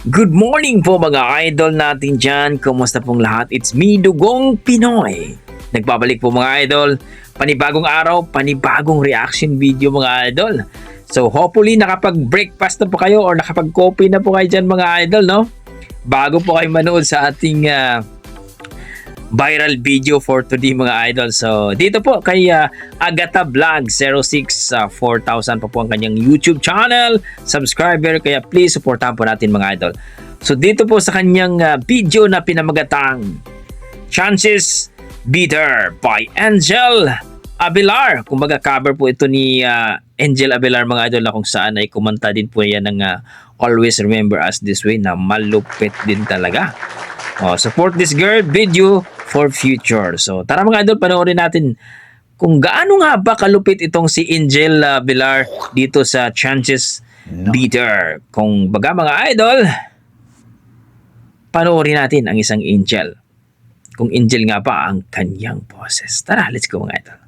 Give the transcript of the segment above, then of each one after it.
Good morning po mga idol natin dyan. Kumusta pong lahat? It's me, Dugong Pinoy. Nagbabalik po mga idol. Panibagong araw, panibagong reaction video mga idol. So hopefully nakapag-breakfast na po kayo or nakapag-coffee na po kayo dyan mga idol, no? Bago po kayo manood sa ating viral video for today mga idol. So dito po kay Agatha Vlog 06, 4,000 pa po ang kanyang YouTube channel subscriber, kaya please supportahan po natin mga idol. So dito po sa kanyang video na pinamagatang Chances Beater by Angel Abelar. Kumbaga cover po ito ni Angel Abelar mga idol, na kung saan ay kumanta din po yan ng Always Remember Us This Way, na malupit din talaga. Support this girl video for future. So tara mga idol, panoorin natin kung gaano nga ba kalupit itong si Angel Abelar dito sa Chances Beater. Kung baga mga idol, panoorin natin ang isang angel. Kung angel nga ba ang kanyang boses. Tara, let's go mga idol.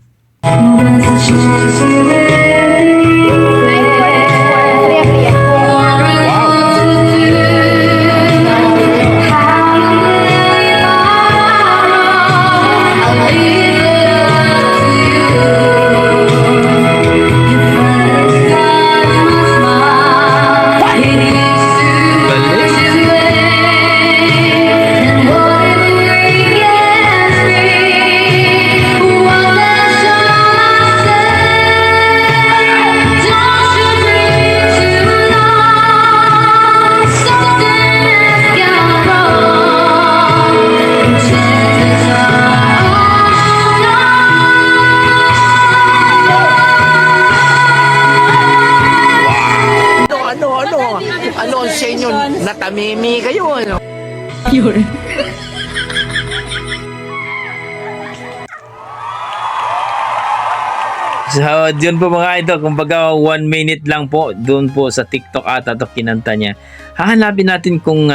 Ano sa inyo? Natamimi kayo, ano? Yun. So, yun po mga idol, kumbaga 1 minute lang po doon po sa TikTok ata to kinanta niya. Hahanapin natin kung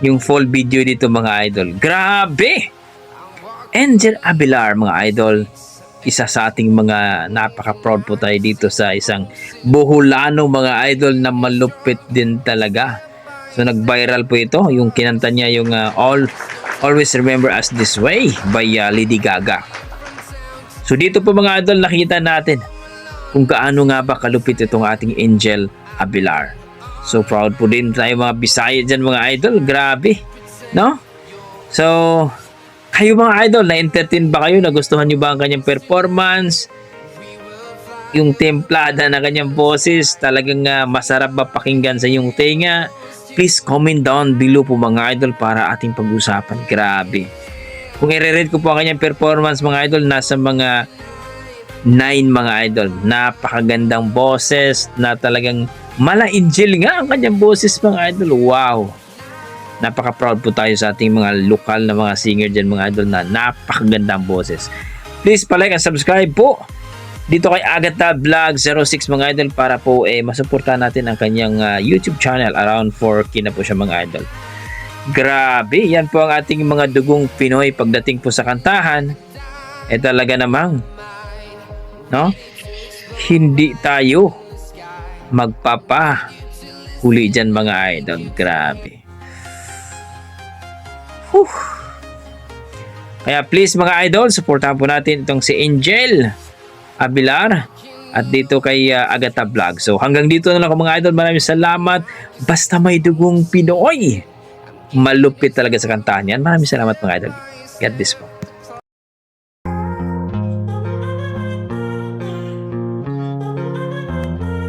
yung full video dito mga idol. Grabe! Angel Abelar mga idol, isa sa ating mga napaka-proud po tayo dito sa isang Boholano mga idol na malupit din talaga. So nag-viral po ito, yung kinanta niya yung Always Remember Us This Way by Lady Gaga. So dito po mga idol, nakita natin kung gaano nga ba kalupit itong ating Angel Abelar. So proud po din tayo mga Bisaya dyan mga idol, grabe, no? So kayo mga idol, na-entertain ba kayo? Nagustuhan nyo ba ang kanyang performance? Yung templada na kanyang boses, talagang masarap ba pakinggan sa iyong tenga? Please comment down below po mga idol para ating pag-usapan. Grabe. Kung i-rate ko po ang kanyang performance mga idol, nasa mga 9 mga idol. Napakagandang boses na talagang mala-angel nga ang kanyang boses mga idol. Wow! Napaka-proud po tayo sa ating mga lokal na mga singer dyan mga idol na napakagandang boses. Please palike and subscribe po dito kay Agatha Vlog 06 mga idol para po masuportahan natin ang kanyang YouTube channel. Around 4K na po siya mga idol. Grabe, yan po ang ating mga dugong Pinoy pagdating po sa kantahan. Talaga namang, no? Hindi tayo magpapahuli dyan mga idol. Grabe. Kaya please mga idol, supportahan po natin itong si Angel Abelar at dito kay Agatha Vlog. So hanggang dito na lang mga idol. Maraming salamat. Basta may dugong Pinoy, malupit talaga sa kantahan yan. Maraming salamat mga idol. God bless po.